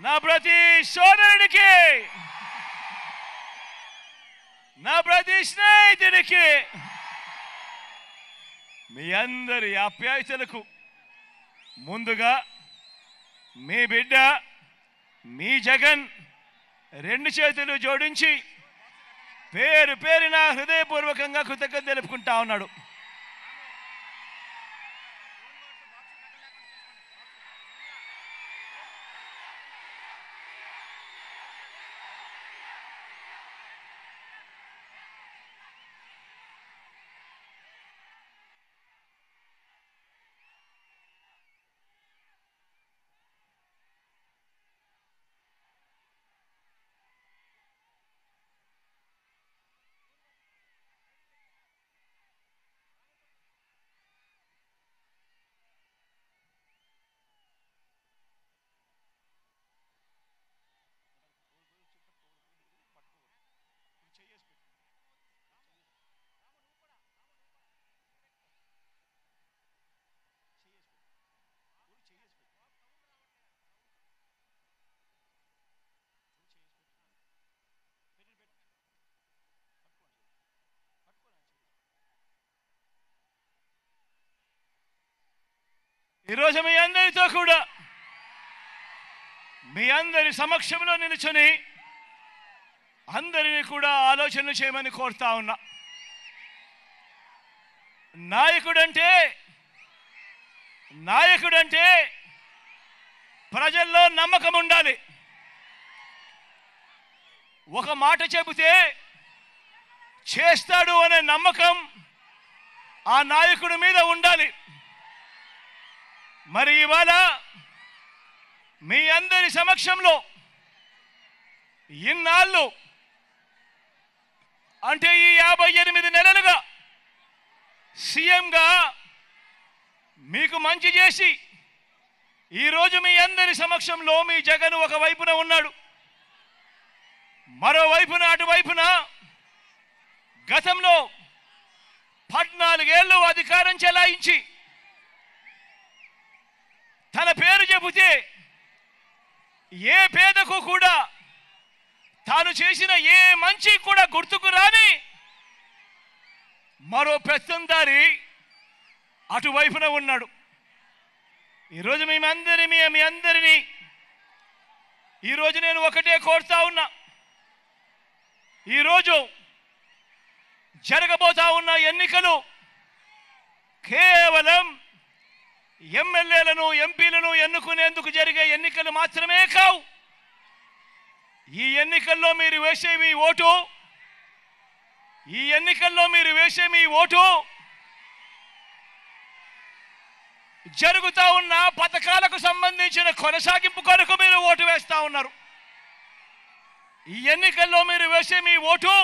నా ప్రతి సోదరుడికి, నా ప్రతి స్నేహితుడికి, మీ అందరి ఆప్యాయతలకు ముందుగా మీ బిడ్డ మీ జగన్ రెండు చేతులు జోడించి పేరు పేరున హృదయపూర్వకంగా కృతజ్ఞత తెలుపుకుంటా ఉన్నాడు. ఈరోజు మీ అందరితో కూడా మీ అందరి సమక్షంలో నిలుచుని అందరినీ కూడా ఆలోచన చేయమని కోరుతా ఉన్నా. నాయకుడంటే ప్రజల్లో నమ్మకం ఉండాలి. ఒక మాట చెబితే చేస్తాడు అనే నమ్మకం ఆ నాయకుడి మీద ఉండాలి. మరి ఇవాళ మీ అందరి సమక్షంలో ఇన్నాళ్ళు అంటే ఈ 58 నెలలుగా సీఎంగా మీకు మంచి చేసి ఈరోజు మీ అందరి సమక్షంలో మీ జగన్ ఒకవైపున ఉన్నాడు, మరోవైపున అటువైపున గతంలో 14 ఏళ్ళు అధికారం చెలాయించి తన పేరు చెబితే ఏ పేదకు కూడా తాను చేసిన ఏ మంచి కూడా గుర్తుకు రాని మరో పెత్తందారి అటువైపున ఉన్నాడు. ఈరోజు మీ అందరినీ ఈరోజు నేను ఒకటే కోరుతా ఉన్నా. ఈరోజు జరగబోతా ఉన్న ఎన్నికలు కేవలం ఎమ్మెల్యేలను ఎంపీలను ఎన్నుకునేందుకు జరిగే ఎన్నికలు మాత్రమే కావు. ఈ ఎన్నికల్లో మీరు వేసే మీ ఓటు జరుగుతా ఉన్న పథకాలకు సంబంధించిన కొనసాగింపు కొరకు మీరు ఓటు వేస్తా ఉన్నారు. ఈ ఎన్నికల్లో మీరు వేసే మీ ఓటు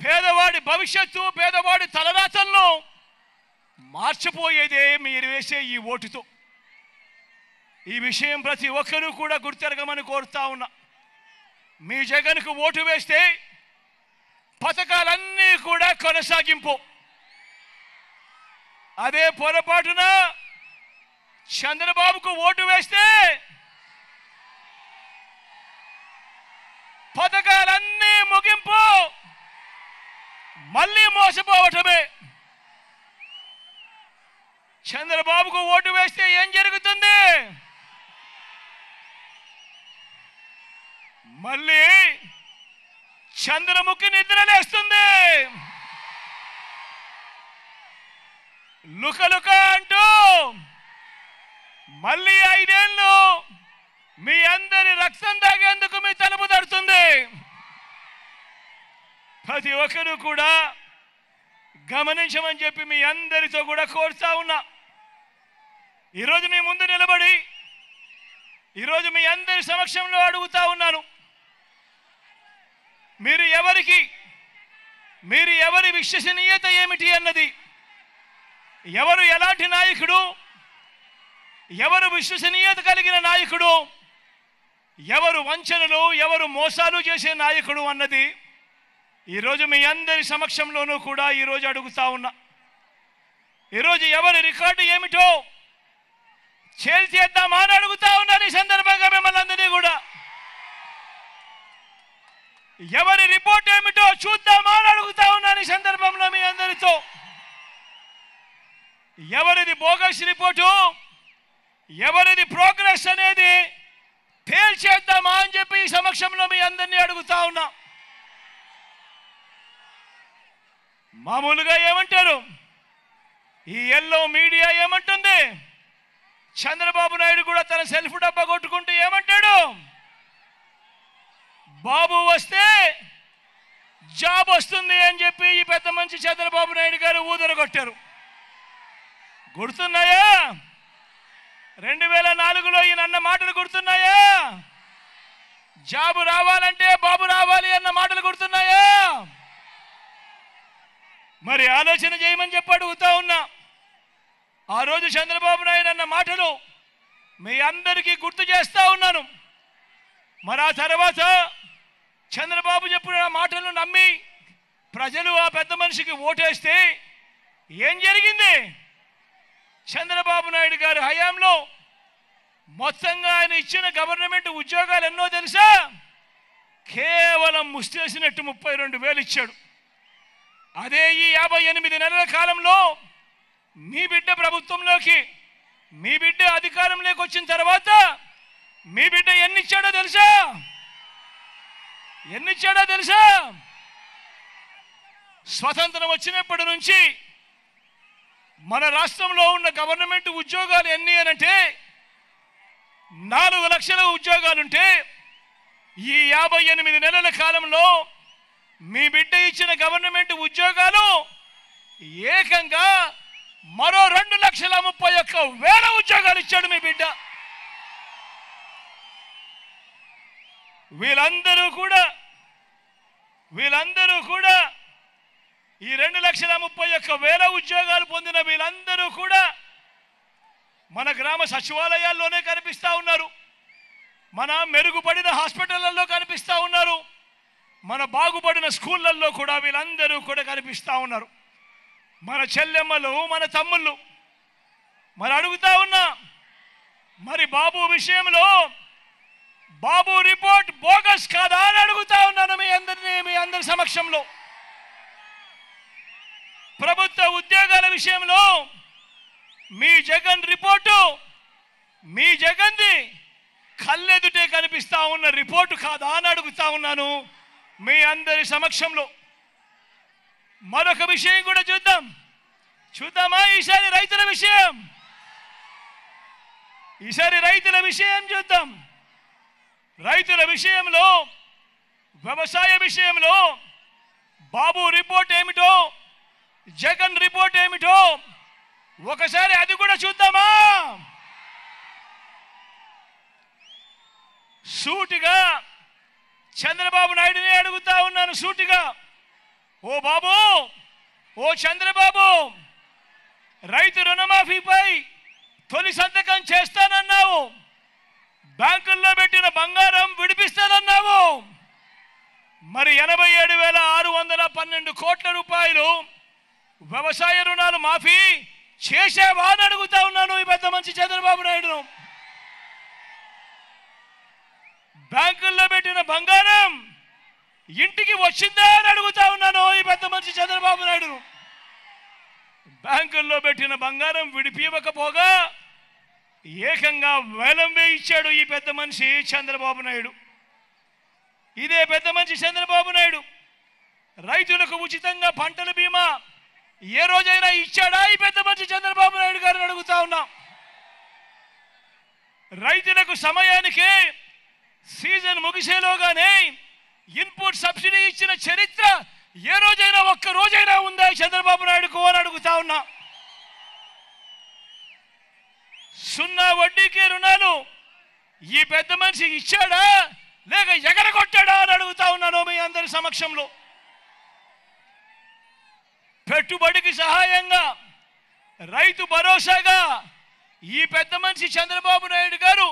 పేదవాడి భవిష్యత్తు, పేదవాడి తలరాతలను మార్చిపోయేదే మీరు వేసే ఈ ఓటుతో. ఈ విషయం ప్రతి ఒక్కరూ కూడా గుర్తెరగమని కోరుతా ఉన్నా. మీ జగన్కు ఓటు వేస్తే పథకాలన్నీ కూడా కొనసాగింపు. అదే పొరపాటున చంద్రబాబుకు ఓటు వేస్తే పథకాలన్నీ ముగింపు, మళ్ళీ మోసపోవటమే. చంద్రబాబుకు ఓటు వేస్తే ఏం జరుగుతుంది? మళ్ళీ చంద్రముఖి నిద్రలేస్తుంది. లుకలుక అంటూ మళ్ళీ 5 ఏళ్ళు మీ అందరి రక్తం తాగేందుకు మీ తలుపు తడుతుంది. ప్రతి ఒక్కరూ కూడా గమనించమని చెప్పి మీ అందరితో కూడా కోరుతా ఉన్నా. ఈరోజు మీ ముందు నిలబడి ఈరోజు మీ అందరి సమక్షంలో అడుగుతా ఉన్నాను, మీరు ఎవరి విశ్వసనీయత ఏమిటి అన్నది, ఎవరు ఎలాంటి నాయకుడు, ఎవరు విశ్వసనీయత కలిగిన నాయకుడు, ఎవరు వంచనలు ఎవరు మోసాలు చేసే నాయకుడు అన్నది ఈరోజు మీ అందరి సమక్షంలోనూ కూడా ఈరోజు అడుగుతా ఉన్నా. ఈరోజు ఎవరి రికార్డు ఏమిటో చేద్దామా అని అడుగుతా ఉన్నాను. ఈ సందర్భంగా చూద్దామా అని అడుగుతా ఉన్నాను ఈ సందర్భంలో మీ అందరితో. ఎవరిది బోగస్ రిపోర్టు, ఎవరిది ప్రోగ్రెస్ అనేది తేల్చేద్దామా అని చెప్పి ఈ సమక్షంలో మీ అందరినీ అడుగుతా ఉన్నా. మామూలుగా ఏమంటారు, ఈ ఎల్లో మీడియా ఏమంటుంది, చంద్రబాబు నాయుడు కూడా తన సెల్ఫ్ డబ్బా కొట్టుకుంటూ ఏమంటాడు, బాబు వస్తే జాబ్ వస్తుంది అని చెప్పి ఈ పెద్ద మంచి చంద్రబాబు నాయుడు గారు ఊదరగొట్టారు. గుర్తున్నాయా? 2004లో ఈయన అన్న మాటలు గుర్తున్నాయా? జాబు రావాలంటే బాబు రావాలి అన్న మాటలు గుర్తున్నాయా? మరి ఆలోచన చేయమని చెప్పి అడుగుతా ఉన్నా. ఆ రోజు చంద్రబాబు నాయుడు అన్న మాటలు మీ అందరికీ గుర్తు చేస్తా ఉన్నాను. మరి ఆ తర్వాత చంద్రబాబు చెప్పిన మాటలను నమ్మి ప్రజలు ఆ పెద్ద మనిషికి ఓటేస్తే ఏం జరిగింది? చంద్రబాబు నాయుడు గారి హయాంలో మొత్తంగా ఆయన ఇచ్చిన గవర్నమెంట్ ఉద్యోగాలు ఎన్నో తెలుసా? కేవలం ముస్తేసినట్టు 32,000 ఇచ్చాడు. అదే ఈ 58 నెలల కాలంలో మీ బిడ్డ ప్రభుత్వంలోకి, మీ బిడ్డ అధికారంలోకి వచ్చిన తర్వాత మీ బిడ్డ ఎన్నిచ్చాడో తెలుసా? ఎన్నిచ్చాడో తెలుసా? స్వతంత్రం వచ్చినప్పటి నుంచి మన రాష్ట్రంలో ఉన్న గవర్నమెంట్ ఉద్యోగాలు ఎన్ని అనంటే 4 లక్షల ఉద్యోగాలుంటే ఈ 58 నెలల కాలంలో మీ బిడ్డ ఇచ్చిన గవర్నమెంట్ ఉద్యోగాలు ఏకంగా మరో 2,31,000 ఉద్యోగాలు ఇచ్చాడు మీ బిడ్డ. వీళ్ళందరూ కూడా ఈ 2,31,000 ఉద్యోగాలు పొందిన వీళ్ళందరూ కూడా మన గ్రామ సచివాలయాల్లోనే కనిపిస్తూ ఉన్నారు, మన మెరుగుపడిన హాస్పిటళ్లలో కనిపిస్తూ ఉన్నారు, మన బాగుపడిన స్కూళ్ళల్లో కూడా వీళ్ళందరూ కూడా కనిపిస్తూ ఉన్నారు. మన చెల్లెమ్మలు, మన తమ్ముళ్ళు. మరి అడుగుతా ఉన్నా, మరి బాబు విషయంలో బాబు రిపోర్ట్ బోగస్ కాదా అని అడుగుతా ఉన్నాను మీ అందరి సమక్షంలో. ప్రభుత్వ ఉద్యోగాల విషయంలో మీ జగన్ రిపోర్టు, మీ జగన్ది కళ్ళెదుటే కనిపిస్తా ఉన్న రిపోర్టు కాదా అని అడుగుతా ఉన్నాను మీ అందరి సమక్షంలో. మరొక విషయం కూడా చూద్దామా? ఈసారి రైతుల విషయం చూద్దాం. రైతుల విషయంలో, వ్యవసాయ విషయంలో బాబు రిపోర్ట్ ఏమిటో, జగన్ రిపోర్ట్ ఏమిటో ఒకసారి అది కూడా చూద్దామా? సూటిగా చంద్రబాబు నాయుడుని అడుగుతా ఉన్నాను, సూటిగా, ఓ బాబు, ఓ చంద్రబాబు, రైతు రుణమాఫీపై తొలి సంతకం చేస్తానన్నావు, బ్యాంకుల్లో పెట్టిన బంగారం విడిపిస్తానన్నావు. మరి 87,612 కోట్ల రూపాయలు వ్యవసాయ రుణాలు మాఫీ చేసావా అని అడుగుతా ఉన్నాను ఈ పెద్ద మంచి చంద్రబాబు నాయుడును. బ్యాంకుల్లో పెట్టిన బంగారం ఇంటికి వచ్చిందా అని అడుగుతా ఉన్నాను ఈ పెద్ద మంచి చంద్రబాబు నాయుడును. బ్యాంకుల్లో పెట్టిన బంగారం విడిపివ్వకపోగా ఏకంగా వేలం వేయించాడు ఈ పెద్ద మనిషి చంద్రబాబు నాయుడు. ఇదే పెద్ద మనిషి చంద్రబాబు నాయుడు రైతులకు ఉచితంగా పంటల బీమా ఏ రోజైనా ఇచ్చాడా ఈ పెద్ద మనిషి చంద్రబాబు నాయుడు గారిని అడుగుతా ఉన్నా. రైతులకు సమయానికి సీజన్ ముగిసేలోగానే ఇన్పుట్ సబ్సిడీ ఇచ్చిన చరిత్ర ఏ రోజైనా ఒక్క రోజైనా ఉందా చంద్రబాబు నాయుడుకు అని అడుగుతా ఉన్నా. 0 వడ్డీకే రుణాలు ఈ పెద్ద మనిషి ఇచ్చాడా లేక ఎగరగొట్టాడా అని అడుగుతా ఉన్నాను మీ అందరి సమక్షంలో. పెట్టుబడికి సహాయంగా, రైతు భరోసాగా ఈ పెద్ద మనిషి చంద్రబాబు నాయుడు గారు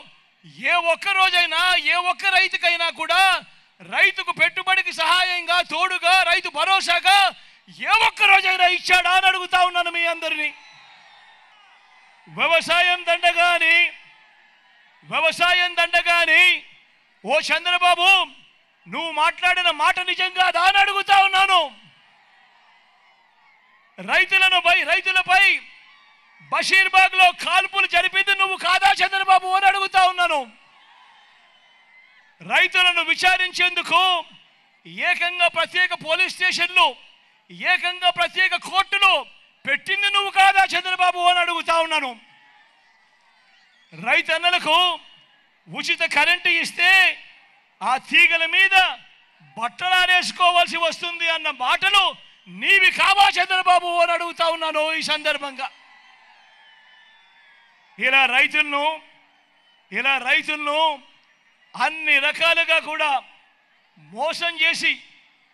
ఏ ఒక్క రోజైనా, ఏ ఒక్క రైతుకైనా కూడా రైతుకు పెట్టుబడికి సహాయంగా, తోడుగా, రైతు భరోసాగా ఏ ఒక్క రోజైనా ఇచ్చాడా అని అడుగుతా ఉన్నాను మీ అందరినీ. వ్యవసాయం దండగాని ఓ చంద్రబాబు నువ్వు మాట్లాడిన మాట నిజంగా అని అడుగుతా ఉన్నాను. రైతులపై బషీర్బాగ్ లో కాల్పులు జరిపింది నువ్వు కాదా చంద్రబాబు అని అడుగుతా ఉన్నాను. రైతులను విచారించేందుకు ఏకంగా ప్రత్యేక పోలీస్ స్టేషన్లు, ఏకంగా ప్రత్యేక కోర్టులు పెట్టింది నువ్వు కాదా చంద్రబాబు అని అడుగుతా ఉన్నాను. రైతన్నలకు ఉచిత కరెంటు ఇస్తే ఆ తీగల మీద బట్టలారేసుకోవాల్సి వస్తుంది అన్న మాటలు నీవి కావా చంద్రబాబు అని అడుగుతా ఉన్నాను. ఈ సందర్భంగా ఇలా రైతులను అన్ని రకాలుగా కూడా మోసం చేసి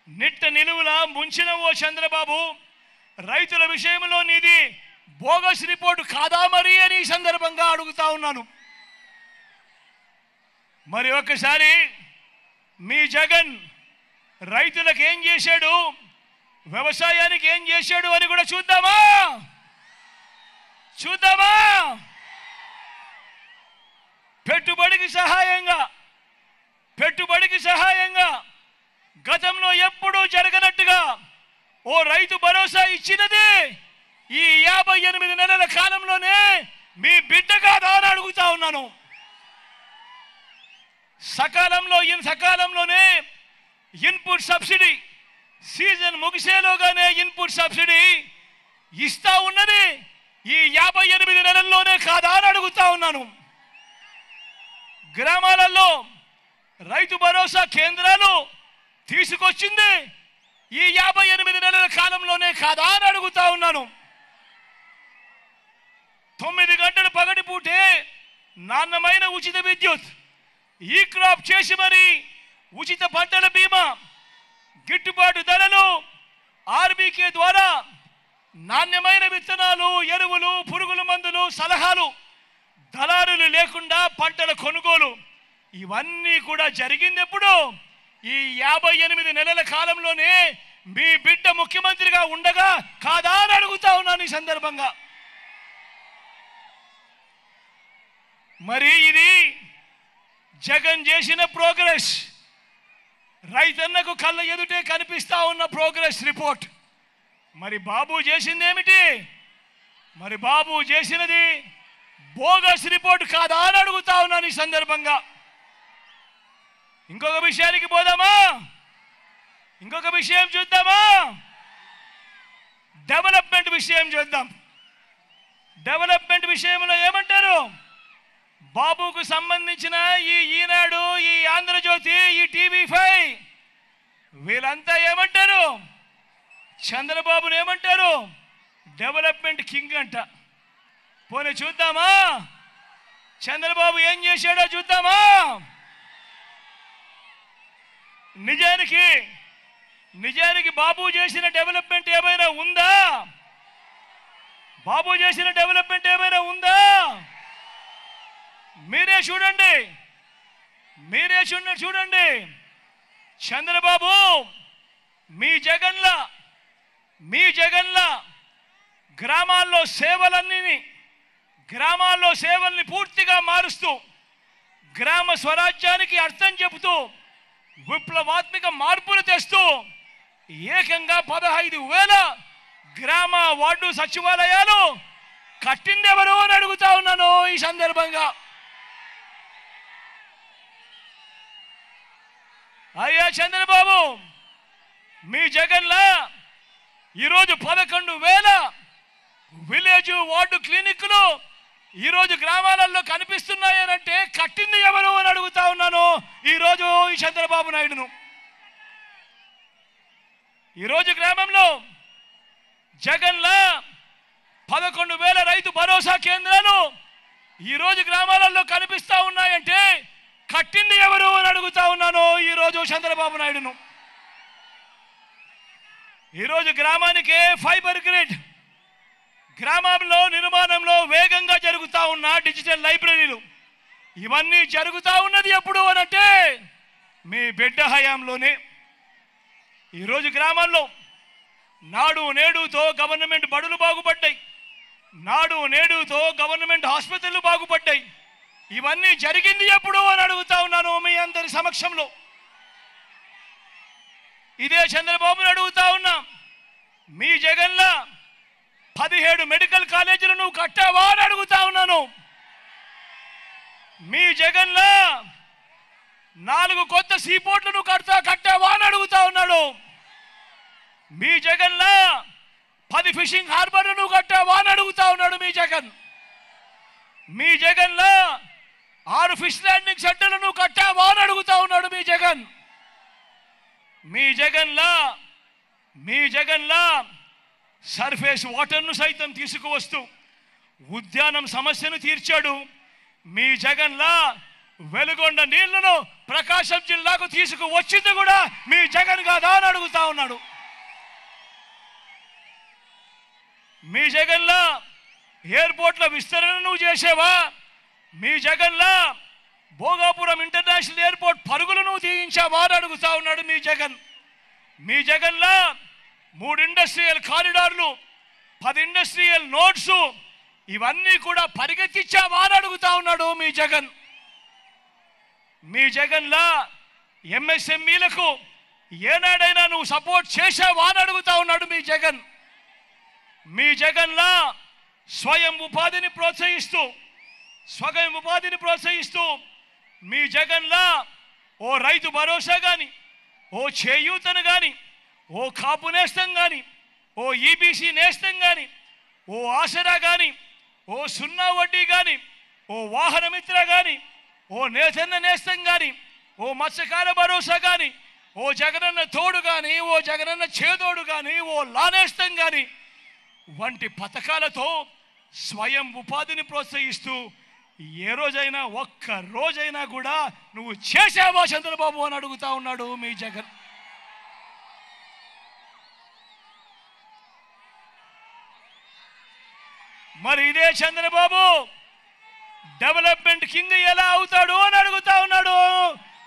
నిట్ట నిలువులా ముంచిన ఓ చంద్రబాబు, రైతుల విషయంలో నీది బోగస్ రిపోర్టు కాదా మరి అని ఈ సందర్భంగా అడుగుతా ఉన్నాను. మరి ఒక్కసారి మీ జగన్ రైతులకు ఏం చేశాడు, వ్యవసాయానికి ఏం చేశాడు అని కూడా చూద్దామా? పెట్టుబడికి సహాయంగా గతంలో ఎప్పుడూ జరగనట్టుగా ఓ రైతు భరోసా ఇచ్చినది ఈ 58 నెలల కాలంలోనే మీ బిడ్డ కాదా అని అడుగుతా ఉన్నాను. సకాలంలోనే ఇన్పుట్ సబ్సిడీ సీజన్ ముగిసేలోగానే ఇన్పుట్ సబ్సిడీ ఇస్తా ఉన్నది ఈ 58 నెలల్లోనే కాదా అని అడుగుతా ఉన్నాను. గ్రామాలలో రైతు భరోసా కేంద్రాలు తీసుకొచ్చింది ఈ 58 నెలల కాలంలోనే కాదా అని అడుగుతా ఉన్నాను. 9 గంటలు పగటిపూటే నాణ్యమైన ఉచిత విద్యుత్, ఈ క్రాప్ చేసి మరి ఉచిత పంటల బీమా, గిట్టుబాటు ధరలు, ఆర్బీకే ద్వారా నాణ్యమైన విత్తనాలు, ఎరువులు, పురుగుల మందులు, సలహాలు, దళారులు లేకుండా పంటల కొనుగోలు, ఇవన్నీ కూడా జరిగింది ఎప్పుడు? ఈ 58 నెలల కాలంలోనే మీ బిడ్డ ముఖ్యమంత్రిగా ఉండగా కాదా అని అడుగుతా ఉన్నాను ఈ సందర్భంగా. మరి ఇది జగన్ చేసిన ప్రోగ్రెస్, రైతన్నకు కళ్ళ ఎదుటే కనిపిస్తా ఉన్న ప్రోగ్రెస్ రిపోర్ట్. మరి బాబు చేసింది ఏమిటి? మరి బాబు చేసినది బోగస్ రిపోర్ట్ కాదా అని అడుగుతా ఉన్నాను ఈ సందర్భంగా. ఇంకొక విషయానికి పోదామా? ఇంకొక విషయం చూద్దామా? డెవలప్మెంట్ విషయం చూద్దాం. డెవలప్మెంట్ విషయంలో ఏమంటారు? బాబుకు సంబంధించిన ఈ ఈనాడు, ఈ ఆంధ్రజ్యోతి, ఈ టీవీ5 వీళ్ళంతా ఏమంటారు? చంద్రబాబును ఏమంటారు? డెవలప్మెంట్ కింగ్ అంట. పోనీ చూద్దామా చంద్రబాబు ఏం చేశాడో చూద్దామా? నిజానికి బాబు చేసిన డెవలప్మెంట్ ఏమైనా ఉందా? బాబు చేసిన డెవలప్మెంట్ ఏమైనా ఉందా? మీరే చూడండి. చంద్రబాబు మీ జగన్లా గ్రామాల్లో సేవల్ని పూర్తిగా మారుస్తూ, గ్రామ స్వరాజ్యానికి అర్థం చెబుతూ, విప్లవాత్మక మార్పులు తెస్తూ ఏకంగా 15,000 గ్రామ వార్డు సచివాలయాలు కట్టిందెవరు అని అడుగుతా ఉన్నాను ఈ సందర్భంగా. అయ్యా చంద్రబాబు, మీ జగన్లా ఈరోజు 11,000 విలేజ్ వార్డు క్లినిక్లు ఈరోజు గ్రామాలలో కనిపిస్తున్నాయనంటే కట్టింది ఎవరు అని అడుగుతా ఉన్నాను ఈరోజు ఈ చంద్రబాబు నాయుడును. ఈరోజు గ్రామంలో జగన్లా 11,000 రైతు భరోసా కేంద్రాలు ఈరోజు గ్రామాలలో కనిపిస్తా ఉన్నాయంటే కట్టింది ఎవరు అని అడుగుతా ఉన్నాను ఈరోజు చంద్రబాబు నాయుడును. ఈరోజు గ్రామానికి ఫైబర్ గ్రిడ్, గ్రామంలో నిర్మాణంలో వేగంగా జరుగుతూ ఉన్న డిజిటల్ లైబ్రరీలు, ఇవన్నీ జరుగుతూ ఉన్నది ఎప్పుడు అనంటే మీ బిడ్డ హయాంలోనే. ఈరోజు గ్రామాల్లో నాడు నేడుతో గవర్నమెంట్ బడులు బాగుపడ్డాయి, నాడు నేడుతో గవర్నమెంట్ హాస్పిటళ్ళు బాగుపడ్డాయి. ఇవన్నీ జరిగింది ఎప్పుడు అని అడుగుతా ఉన్నాను మీ అందరి సమక్షంలో. ఇదే చంద్రబాబుని అడుగుతా ఉన్నా, మీ జగన్లా 17 మెడికల్ కాలేజీలు నువ్వు కట్టావా అని అడుగుతా ఉన్నాను. మీ జగన్లా 4 కొత్త సీపోర్ట్లు నువ్వు కట్టావా అని అడుగుతా ఉన్నాడు. మీ జగన్లా 10 ఫిషింగ్ హార్బర్లు నువ్వు కట్టావా అని అడుగుతా ఉన్నాడు మీ జగన్. మీ జగన్లా 6 ఫిష్ ల్యాండింగ్ సెంటర్లు నువ్వు కట్టావా అని అడుగుతా ఉన్నాడు మీ జగన్. మీ జగన్లా సర్ఫేస్ వాటర్ను సైతం తీసుకువస్తూ ఉద్యానం సమస్యను తీర్చాడు. మీ జగన్లా వెలుగొండ నీళ్లను ప్రకాశం జిల్లాకు తీసుకువచ్చింది కూడా మీ జగన్ కాదా అని అడుగుతా ఉన్నాడు. మీ జగన్లా ఎయిర్పోర్ట్ల విస్తరణ నువ్వు చేసేవా? మీ జగన్లా భోగాపురం ఇంటర్నేషనల్ ఎయిర్పోర్ట్ పరుగులు నువ్వు తీయించావా అని అడుగుతా ఉన్నాడు మీ జగన్. మీ జగన్లా 3 ఇండస్ట్రియల్ కారిడార్లు, 10 ఇండస్ట్రియల్ నోట్స్ ఇవన్నీ కూడా పరిగెత్తించావా అని అడుగుతా ఉన్నాడు మీ జగన్. మీ జగన్లా ఎంఎస్ఎంఈలకు ఏనాడైనా నువ్వు సపోర్ట్ చేశావా అని అడుగుతా ఉన్నాడు మీ జగన్. మీ జగన్లా స్వయం ఉపాధిని ప్రోత్సహిస్తూ మీ జగన్లా ఓ రైతు భరోసా కానీ, ఓ చేయూతను కానీ, ఓ కాపు నేస్తం కానీ, ఓ ఈబీసీ నేస్తం కానీ, ఓ ఆసరా కానీ, ఓ సున్నా వడ్డీ కానీ, ఓ వాహన మిత్ర కానీ, ఓ నేతన్న నేస్తం కానీ, ఓ మత్స్యకార భరోసా కానీ, ఓ జగనన్న తోడు కానీ, ఓ జగనన్న చేదోడు కానీ, ఓ లానేస్తం కానీ వంటి పథకాలతో స్వయం ఉపాధిని ప్రోత్సహిస్తూ ఏ రోజైనా ఒక్క రోజైనా కూడా నువ్వు చేసావా చంద్రబాబు అని అడుగుతా ఉన్నాడు మీ జగన్. మరి ఇదే చంద్రబాబు డెవలప్మెంట్ కింగ్ ఎలా అవుతాడు అని అడుగుతా ఉన్నాడు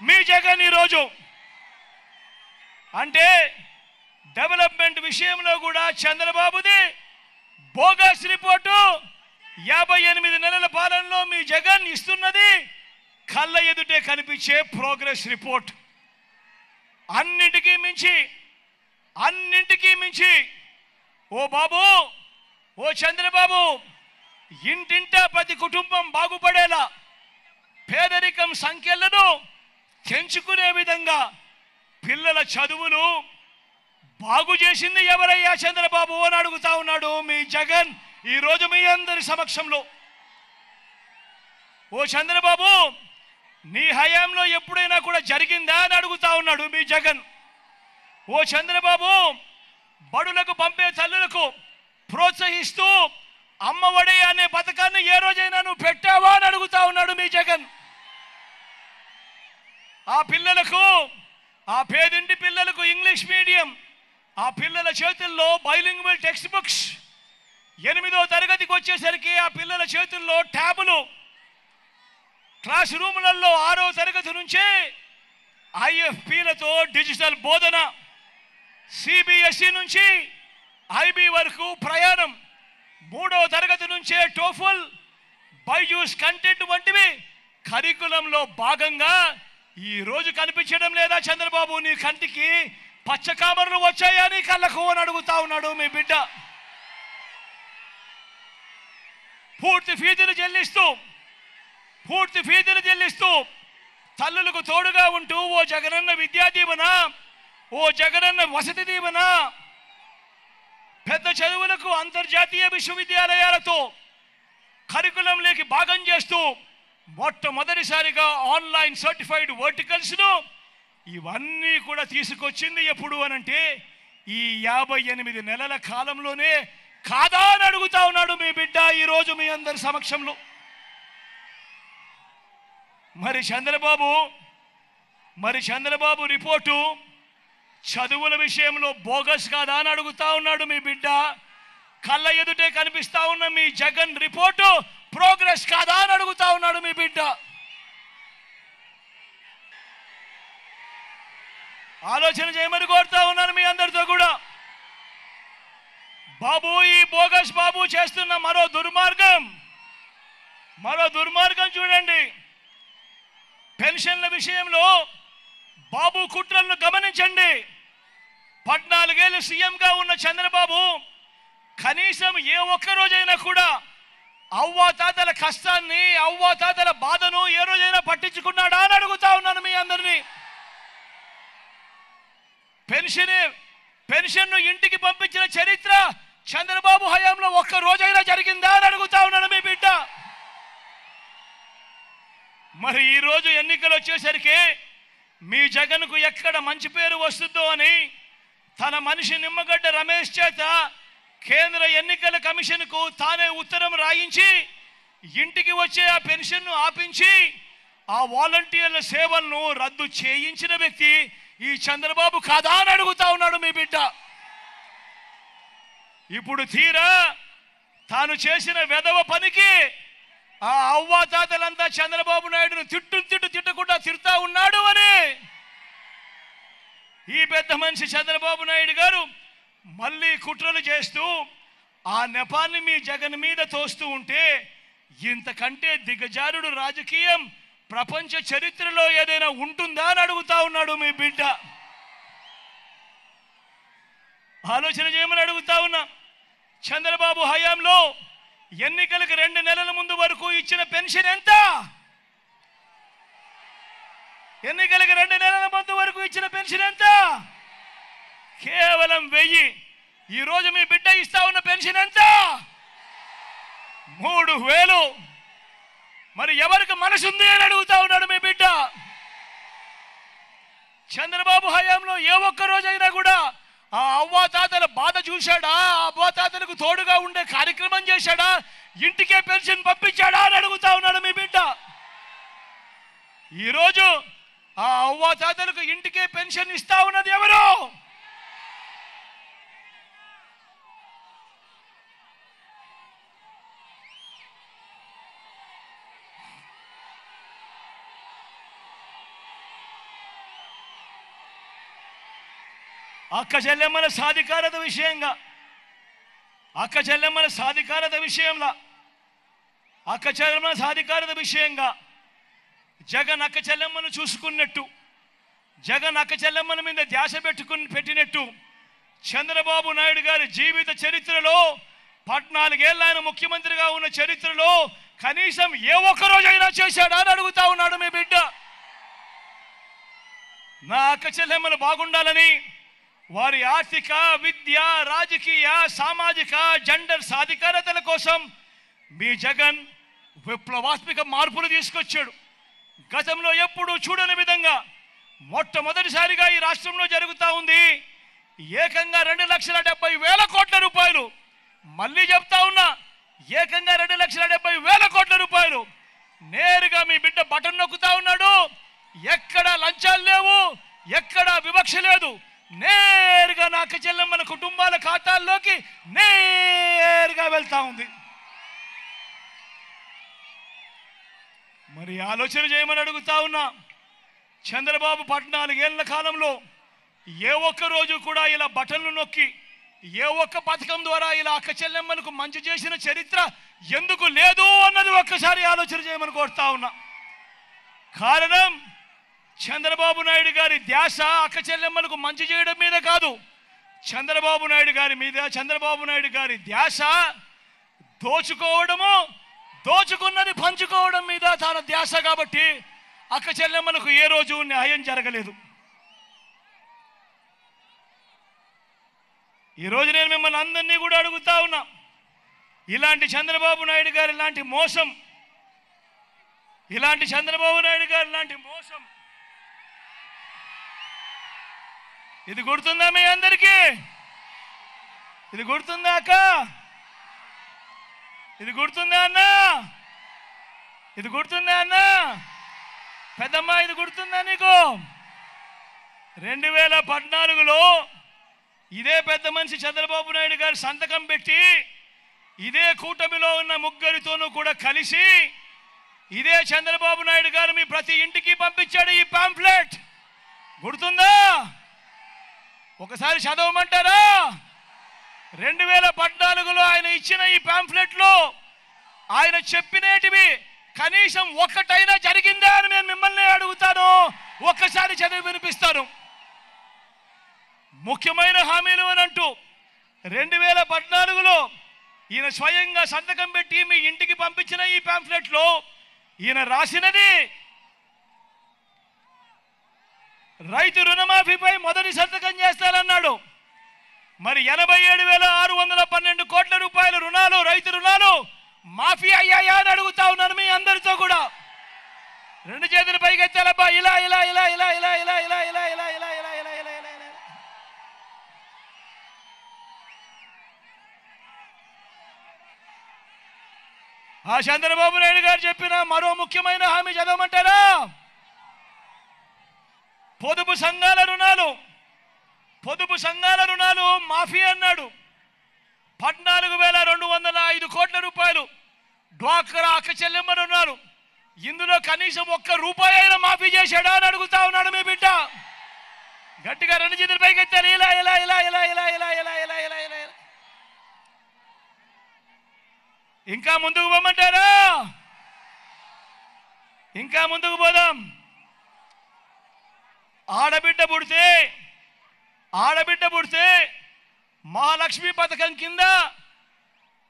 మీ జగన్ ఈరోజు. అంటే డెవలప్మెంట్ విషయంలో కూడా చంద్రబాబుది బోగస్ రిపోర్టు. 58 నెలల పాలనలో మీ జగన్ ఇస్తున్నది కళ్ళ ఎదుటే కనిపించే ప్రోగ్రెస్ రిపోర్ట్. అన్నింటికీ మించి ఓ బాబు, ఓ చంద్రబాబు, ఇంటింటా ప్రతి కుటుంబం బాగుపడేలా పేదరికం సంఖ్యలను తెంచుకునే విధంగా పిల్లల చదువులు బాగు చేసింది ఎవరయ్యా చంద్రబాబు అని అడుగుతా ఉన్నాడు మీ జగన్ ఈరోజు మీ అందరి సమక్షంలో. ఓ చంద్రబాబు, నీ హయాంలో ఎప్పుడైనా కూడా జరిగిందా అని అడుగుతా ఉన్నాడు మీ జగన్. ఓ చంద్రబాబు, బడులకు పంపే తల్లులకు ప్రోత్సహిస్తూ అమ్మఒడి అనే పథకాన్ని ఏ రోజైనా నువ్వు పెట్టావా అని అడుగుతా ఉన్నాడు మీ జగన్. ఆ పిల్లలకు, ఆ పేదింటి పిల్లలకు ఇంగ్లీష్ మీడియం, ఆ పిల్లల చేతుల్లో బైలింగ్వల్ టెక్స్ట్ బుక్స్, 8వ తరగతికి వచ్చేసరికి ఆ పిల్లల చేతుల్లో ట్యాబులు, క్లాస్ రూములలో 6వ తరగతి నుంచే ఐఎఫ్పీలతో డిజిటల్ బోధన, సిబిఎస్ఈ నుంచి ఐబీ వరకు ప్రయాణం, 3వ తరగతి నుంచే టోఫుల్, బైజూస్ కంటెంట్ వంటివి కరికులంలో భాగంగా ఈ రోజు కనిపించడం లేదా చంద్రబాబు? నీ కంటికి పచ్చకామర్లు వచ్చాయా నీ కళ్ళకు అని అడుగుతా ఉన్నాడు మీ బిడ్డ. పూర్తి ఫీజులు చెల్లిస్తూ తల్లులకు తోడుగా ఉంటూ ఓ జగనన్న విద్యా దీవెన, ఓ జగనన్న వసతి దీవెన, పెద్ద చదువులకు అంతర్జాతీయ విశ్వవిద్యాలయాలతో కరికులంలోకి భాగం చేస్తూ మొట్టమొదటిసారిగా ఆన్లైన్ సర్టిఫైడ్ వర్టికల్స్ను ఇవన్నీ కూడా తీసుకొచ్చింది ఎప్పుడు అనంటే ఈ 58 నెలల కాలంలోనే కాదా అని అడుగుతా ఉన్నాడు మీ బిడ్డ ఈరోజు మీ అందరి సమక్షంలో. మరి చంద్రబాబు రిపోర్టు చదువుల విషయంలో బోగస్ కాదా అని అడుగుతా ఉన్నాడు మీ బిడ్డ. కళ్ళ ఎదుటే కనిపిస్తా ఉన్న మీ జగన్ రిపోర్టు ప్రోగ్రెస్ కాదా అని అడుగుతా ఉన్నాడు మీ బిడ్డ. ఆలోచన చేయమని కోరుతా ఉన్నాను మీ అందరితో కూడా. బాబు, ఈ బోగస్ బాబు చేస్తున్న మరో దుర్మార్గం చూడండి. పెన్షన్ల విషయంలో బాబు కుట్రలను గమనించండి. 14 ఏళ్ళు సీఎంగా ఉన్న చంద్రబాబు కనీసం ఏ ఒక్క రోజైనా కూడా అవ్వాతాతల కష్టాన్ని, అవ్వాతాతల బాధను ఏ రోజైనా పట్టించుకున్నాడా అని అడుగుతా ఉన్నాను మీ అందరినీ. పెన్షన్ను ఇంటికి పంపించిన చరిత్ర చంద్రబాబు హయాంలో ఒక్క రోజైనా జరిగిందా అని అడుగుతా ఉన్నాను మీ బిడ్డ. మరి ఈరోజు ఎన్నికలు వచ్చేసరికి మీ జగన్కు ఎక్కడ మంచి పేరు వస్తుందో అని తన మనిషి నిమ్మగడ్డ రమేష్ చేత కేంద్ర ఎన్నికల కమిషన్కు తానే ఉత్తరం రాయించి ఇంటికి వచ్చే ఆ పెన్షన్ను ఆపించి ఆ వాలంటీర్ల సేవలను రద్దు చేయించిన వ్యక్తి ఈ చంద్రబాబు కాదా అని అడుగుతా ఉన్నాడు మీ బిడ్డ. ఇప్పుడు తీరా తాను చేసిన వెధవ పనికి ఆ అవ్వాతాతలంతా చంద్రబాబు నాయుడును తిట్టకుండా తిడతా ఉన్నాడు అని ఈ పెద్ద మనిషి చంద్రబాబు నాయుడు గారు మళ్ళీ కుట్రలు చేస్తూ ఆ నెపాన్ని మీ జగన్ మీద తోస్తూ ఉంటే ఇంతకంటే దిగజారుడు రాజకీయం ప్రపంచ చరిత్రలో ఏదైనా ఉంటుందా అని అడుగుతా ఉన్నాడు మీ బిడ్డ. ఆలోచన చేయమని అడుగుతా ఉన్నా. చంద్రబాబు హయాంలో ఎన్నికలకు 2 నెలల ముందు వరకు ఇచ్చిన పెన్షన్ ఎంత? ఎన్నికలకు 2 నెలల ముందు వరకు ఇచ్చిన పెన్షన్ ఎంత? కేవలం 1000. ఈరోజు మీ బిడ్డ ఇస్తా ఉన్న పెన్షన్ ఎంత? 3000. మరి ఎవరికి మనసు ఉంది అని అడుగుతా ఉన్నాడు మీ బిడ్డ. చంద్రబాబు హయాంలో ఏ ఒక్క రోజైనా కూడా ఆ అవ్వాతాతల బాధ చూశాడా? ఆ అవ్వాతాతలకు తోడుగా ఉండే కార్యక్రమం చేశాడా? ఇంటికే పెన్షన్ పంపించాడా అని అడుగుతా ఉన్నాడు మీ బిడ్డ. ఈరోజు ఆ అవ్వాతాతలకు ఇంటికే పెన్షన్ ఇస్తా ఉన్నది ఎవరు? అక్క చెల్లెమ్మల సాధికారత విషయంగా జగన్ అక్క చెల్లెమ్మను చూసుకున్నట్టు, జగన్ అక్క చెల్లెమ్మల మీద ధ్యాస పెట్టినట్టు చంద్రబాబు నాయుడు గారి జీవిత చరిత్రలో 14 ఏళ్ళు ఆయన ముఖ్యమంత్రిగా ఉన్న చరిత్రలో కనీసం ఏ ఒక్క రోజైనా చేశాడా అని అడుగుతా ఉన్నాడు మీ బిడ్డ. నా అక్క చెల్లెమ్మలు బాగుండాలని వారి ఆర్థిక, విద్య, రాజకీయ, సామాజిక, జెండర్ సాధికారతల కోసం మీ జగన్ విప్లవాత్మక మార్పులు తీసుకొచ్చాడు. గతంలో ఎప్పుడూ చూడని విధంగా మొట్టమొదటిసారిగా ఈ రాష్ట్రంలో జరుగుతూ ఉంది. ఏకంగా 2,70,000 కోట్ల రూపాయలు, మళ్ళీ చెప్తా ఉన్నా, ఏకంగా 2,70,000 కోట్ల రూపాయలు నేరుగా మీ బిడ్డ బటన్ నొక్కుతా ఉన్నాడు. ఎక్కడా లంచాలు లేవు, ఎక్కడా వివక్ష లేదు. నేరుగా నా అక్క చెల్లెమ్మల కుటుంబాల ఖాతాల్లోకి నేరుగా వెళ్తా ఉంది. మరి ఆలోచన చేయమని అడుగుతా ఉన్నా. చంద్రబాబు 14 ఏళ్ల కాలంలో ఏ ఒక్క రోజు కూడా ఇలా బటన్లు నొక్కి ఏ ఒక్క పథకం ద్వారా ఇలా అక్క చెల్లెమ్మలకు మంచి చేసిన చరిత్ర ఎందుకు లేదు అన్నది ఒక్కసారి ఆలోచన చేయమని కోరుతా ఉన్నా. కారణం చంద్రబాబు నాయుడు గారి ధ్యాస అక్క చెల్లెమ్మలకు మంచి చేయడం మీద కాదు. చంద్రబాబు నాయుడు గారి ధ్యాస దోచుకోవడము, దోచుకున్నది పంచుకోవడం మీద తన ధ్యాస. కాబట్టి అక్క చెల్లెమ్మలకు ఏ రోజు న్యాయం జరగలేదు. ఈరోజు నేను మిమ్మల్ని అందరినీ కూడా అడుగుతా ఉన్నా, ఇలాంటి చంద్రబాబు నాయుడు గారి లాంటి మోసం, ఇది గుర్తుందా మీ అందరికీ? ఇది గుర్తుందా అక్క? ఇది గుర్తుందా అన్నా? ఇది గుర్తుందా అన్నా? పెద్దమ్మ ఇది గుర్తుందా నీకు? 2014లో ఇదే పెద్ద మనిషి చంద్రబాబు నాయుడు గారు సంతకం పెట్టి ఇదే కూటమిలో ఉన్న ముగ్గురితోనూ కూడా కలిసి ఇదే చంద్రబాబు నాయుడు గారు మీ ప్రతి ఇంటికి పంపించాడు ఈ పాంఫ్లెట్. గుర్తుందా? ఒకసారి చదవమంటారా? 2014లో ఆయన ఇచ్చిన ఈ పాంఫ్లెట్లో ఆయన చెప్పినేటివి కనీసం ఒక్కటైనా జరిగిందా అని నేను మిమ్మల్ని అడుగుతాను. ఒక్కసారి చదివి వినిపిస్తాను. ముఖ్యమైన హామీలు అని అంటూ 2014లో ఈయన స్వయంగా సంతకం పెట్టి మీ ఇంటికి పంపించిన ఈ పాంఫ్లెట్లో ఈయన రాసినది రైతు రుణమాఫీపై మొదటి సంతకం చేస్తానన్నాడు. మరి 87,612 కోట్ల రూపాయల రుణాలు, రైతు రుణాలు మాఫీ అయ్యాయా అని అడుగుతా ఉన్నాను మీ అందరితో కూడా. రెండు చేతులు పైకెత్తాలబ్బా. ఇలా ఇలా ఇలా ఇలా ఇలా ఇలా ఇలా ఇలా ఇలా ఇలా ఇలా ఇలా ఇలా ఇలా ఇలా. ఆ చంద్రబాబు నాయుడు గారు చెప్పిన మరో ముఖ్యమైన హామీ చదవమంటారా? పొదుపు సంఘాల రుణాలు మాఫీ అన్నాడు. 14,205 కోట్ల రూపాయలు డ్వాక్రా అక్క చెల్లెమ్మ రుణాలు. ఇందులో కనీసం ఒక్క రూపాయి అయినా మాఫీ చేశాడా అని అడుగుతా ఉన్నాడు మీ బిడ్డ. గట్టిగా రెండు చేతులు పైకెత్తారు. ఇలా ఇలా ఇలా ఇలా ఇలా ఇలా ఇలా ఇలా ఇలా ఇలా ఇలా. ఇంకా ముందుకు పోమంటారా? ఇంకా ముందుకు పోదాం. ఆడబిడ్డ పుడితే మహాలక్ష్మి పథకం కింద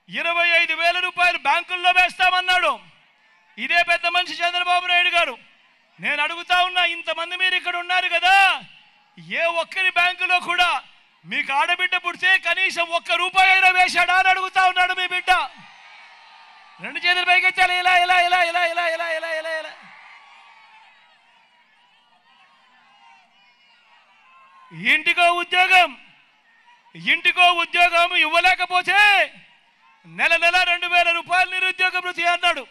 25,000 రూపాయలు బ్యాంకుల్లో వేస్తామన్నాడు. ఇదే పెద్ద మనిషి చంద్రబాబు నాయుడు గారు. నేను అడుగుతా ఉన్నా, ఇంతమంది మీరు ఇక్కడ ఉన్నారు కదా, ఏ ఒక్కరి బ్యాంకులో కూడా మీకు ఆడబిడ్డ పుడితే కనీసం ఒక్క రూపాయి అయినా వేశాడా అని అడుగుతా ఉన్నాడు మీ బిడ్డ. రెండు చేతులు పైకెత్తాలి. ఇలా ఇలా ఇలా ఇలా ఇలా ఇలా ఇలా ఇలా ఇలా. ఇంటికో ఉద్యోగం ఇవ్వలేకపోతే నెల 2,000 రూపాయలు నిరుద్యోగ భృతి అన్నాడు.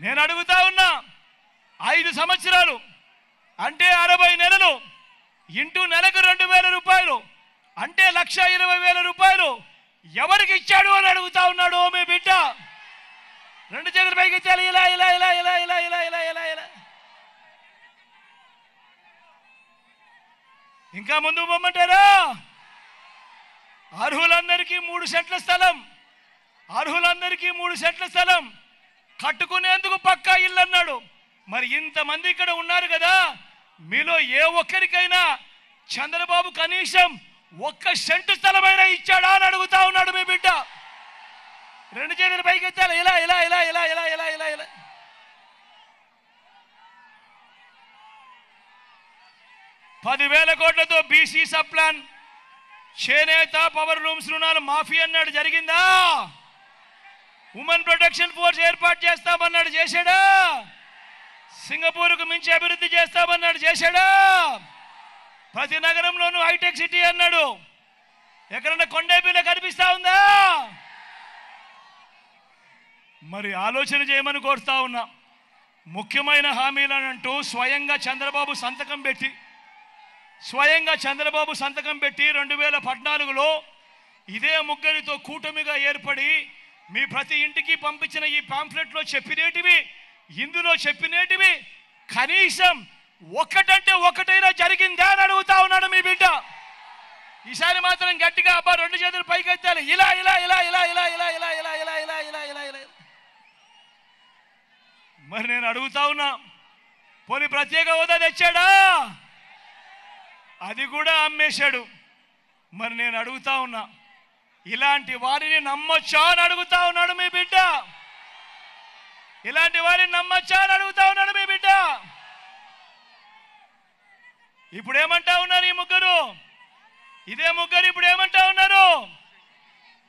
నేను అడుగుతా ఉన్నా, 5 సంవత్సరాలు అంటే 60 నెలలు ఇంటూ నెలకు 2,000 రూపాయలు అంటే 1,20,000 రూపాయలు ఎవరికి ఇచ్చాడు అని అడుగుతా ఉన్నాడు మీ బిడ్డ. రెండు చేతులు పైకి ఇచ్చాలి. ఇలా ఇలా ఇలా ఇలా ఇలా ఇలా ఇలా ఇలా ఇలా. ఇంకా ముందుకు పొమ్మంటారా? అర్హులందరికీ 3 సెంట్ల స్థలం కట్టుకునేందుకు పక్కా ఇల్లు అన్నాడు. మరి ఇంతమంది ఇక్కడ ఉన్నారు కదా, మీలో ఏ ఒక్కరికైనా చంద్రబాబు కనీసం 1 సెంటు స్థలమైనా ఇచ్చాడా అని అడుగుతా ఉన్నాడు మీ బిడ్డ. రెండు చేతులు పైకి ఎత్తాలి. ఇలా ఇలా ఇలా ఇలా ఇలా ఇలా ఇలా ఇలా. ₹10,000 కోట్లతో బీసీ సబ్ ప్లాన్, చేనేత, పవర్ లూమ్స్ రుణాలు మాఫీ అన్నాడు. జరిగిందా? ఉమెన్ ప్రొటెక్షన్ ఫోర్స్ ఏర్పాటు చేస్తామన్నాడు. చేశాడా? సింగపూర్కు మించి అభివృద్ధి చేస్తామన్నాడు. చేశాడా? ప్రతి నగరంలోనూ హైటెక్ సిటీ అన్నాడు. ఎక్కడన్నా కొండేపీలో కనిపిస్తా ఉందా? మరి ఆలోచన చేయమని కోరుతా ఉన్నా. ముఖ్యమైన హామీలనంటూ స్వయంగా చంద్రబాబు సంతకం పెట్టి 2014లో ఇదే ముగ్గురితో కూటమిగా ఏర్పడి మీ ప్రతి ఇంటికి పంపించిన ఈ పాంఫ్లెట్లో చెప్పినేటివి, ఇందులో చెప్పినేటివి కనీసం ఒక్కటంటే ఒక్కటైనా జరిగిందా అని అడుగుతా ఉన్నాడు మీ బిడ్డ. ఈసారి మాత్రం గట్టిగా అబ్బా రెండు చేతులు పైకెత్తాలి. ఇలా ఇలా ఇలా ఇలా ఇలా ఇలా ఇలా ఇలా ఇలా ఇలా ఇలా ఇలా ఇలా. మరి నేను అడుగుతా ఉన్నా, పోనీ ప్రత్యేక హోదా తెచ్చాడా? అది కూడా అమ్మేశాడు. మరి నేను అడుగుతా ఉన్నా, ఇలాంటి వారిని నమ్మొచ్చా అని అడుగుతా ఉన్నాడు మీ బిడ్డ. ఇలాంటి వారిని నమ్మొచ్చా అని అడుగుతా ఉన్నాడు మీ బిడ్డ. ఇప్పుడు ఏమంటా ఉన్నారు ఈ ముగ్గురు? ఇదే ముగ్గురు ఇప్పుడు ఏమంటా ఉన్నారు?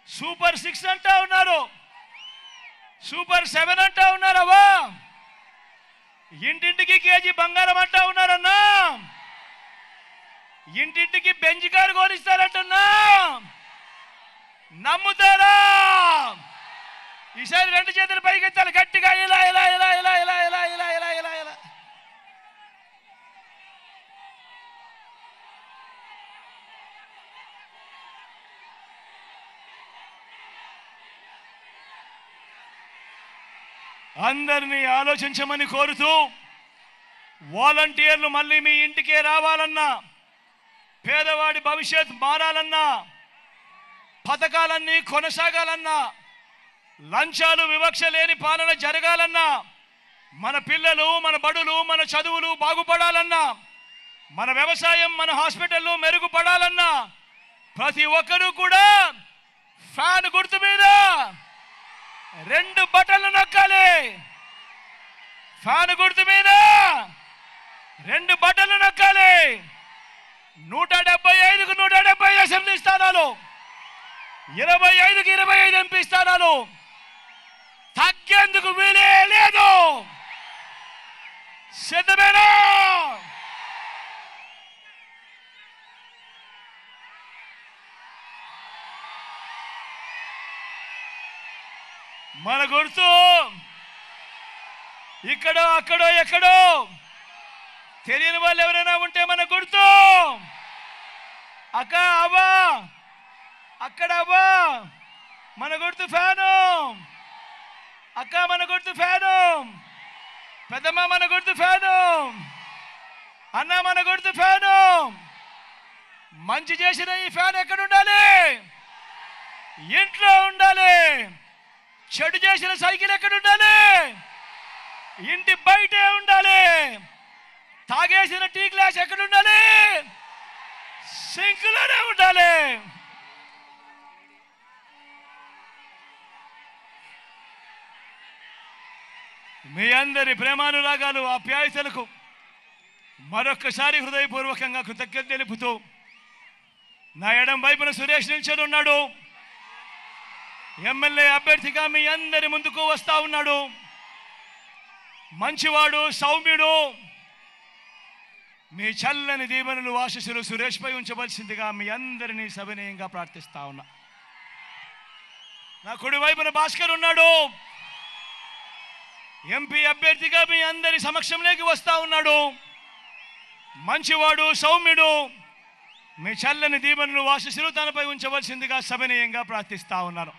సూపర్ 6 అంటా ఉన్నారు, సూపర్ 7 అంటా ఉన్నారవ్వా. ఇంటింటికి కేజీ బంగారం అంటా ఉన్నారన్నా. ఇంటింటికి బెంజ్ కారు కోరిస్తారంటున్నా. నమ్ముతారా? ఈసారి రెండు చేతులు పైకెత్తాలి గట్టిగా. ఇలా ఇలా ఇలా ఇలా ఇలా ఇలా ఇలా ఇలా ఇలా ఇలా. అందరినీ ఆలోచించమని కోరుతూ, వాలంటీర్లు మళ్ళీ మీ ఇంటికే రావాలన్నా, పేదవాడి భవిష్యత్ మారాలన్నా, పథకాలన్నీ కొనసాగాలన్నా, లంచాలు వివక్ష లేని పాలన జరగాలన్నా, మన పిల్లలు, మన బడులు, మన చదువులు బాగుపడాలన్నా మన వ్యవసాయం, మన హాస్పిటల్లో మెరుగుపడాలన్నా ప్రతి ఒక్కరూ కూడా ఫ్యాన్ గుర్తు మీద 2 బటన్లు నొక్కాలి. ఫ్యాన్ గుర్తు మీద 2 బటన్లు నొక్కాలి. 175కు 175 అసెంబ్లీ స్థానాలు, 25కి 25 ఎంపీ స్థానాలు తగ్గేందుకు వీలే లేదు. సిద్ధమేనా? మన గుర్తు ఇక్కడో అక్కడో ఎక్కడో తెలియని వాళ్ళు ఎవరైనా ఉంటే మన గుర్తు అక్క అవ్వా, అక్కడ అవ్వా మన గుర్తు ఫ్యాను, అక్క మన గుర్తు ఫ్యాను, పెద్దమ్మ మన గుర్తు ఫ్యాను, అన్న మన గుర్తు ఫ్యాను. మంచి చేసిన ఈ ఫ్యాన్ ఎక్కడ ఉండాలి? ఇంట్లో ఉండాలి. చెడు చేసిన సైకిల్ ఎక్కడ ఉండాలి? ఇంటి బయటే ఉండాలి. తాగేసిన టీ గ్లాస్ ఎక్కడ ఉండాలి? సింక్లోనే ఉండాలి. మీ అందరి ప్రేమానురాగాలు, ఆప్యాయతలకు మరొక్కసారి హృదయపూర్వకంగా కృతజ్ఞత తెలుపుతూ, నా ఎడం వైపున సురేష్ నిల్చొని ఉన్నాడు. ఎమ్మెల్యే అభ్యర్థిగా మీ అందరి ముందుకు వస్తా ఉన్నాడు. మంచివాడు, సౌమ్యుడు. మీ చల్లని దీవెనలు, ఆశీస్సులు సురేష్ పై ఉంచవలసిందిగా మీ అందరినీ సవినయంగా ప్రార్థిస్తా ఉన్నా. నా కుడి వైపున భాస్కర్ ఉన్నాడు. ఎంపీ అభ్యర్థిగా మీ అందరి సమక్షంలోకి వస్తా ఉన్నాడు. మంచివాడు, సౌమ్యుడు. మీ చల్లని దీవెనలు, ఆశీస్సులు తనపై ఉంచవలసిందిగా సవినయంగా ప్రార్థిస్తా ఉన్నాను.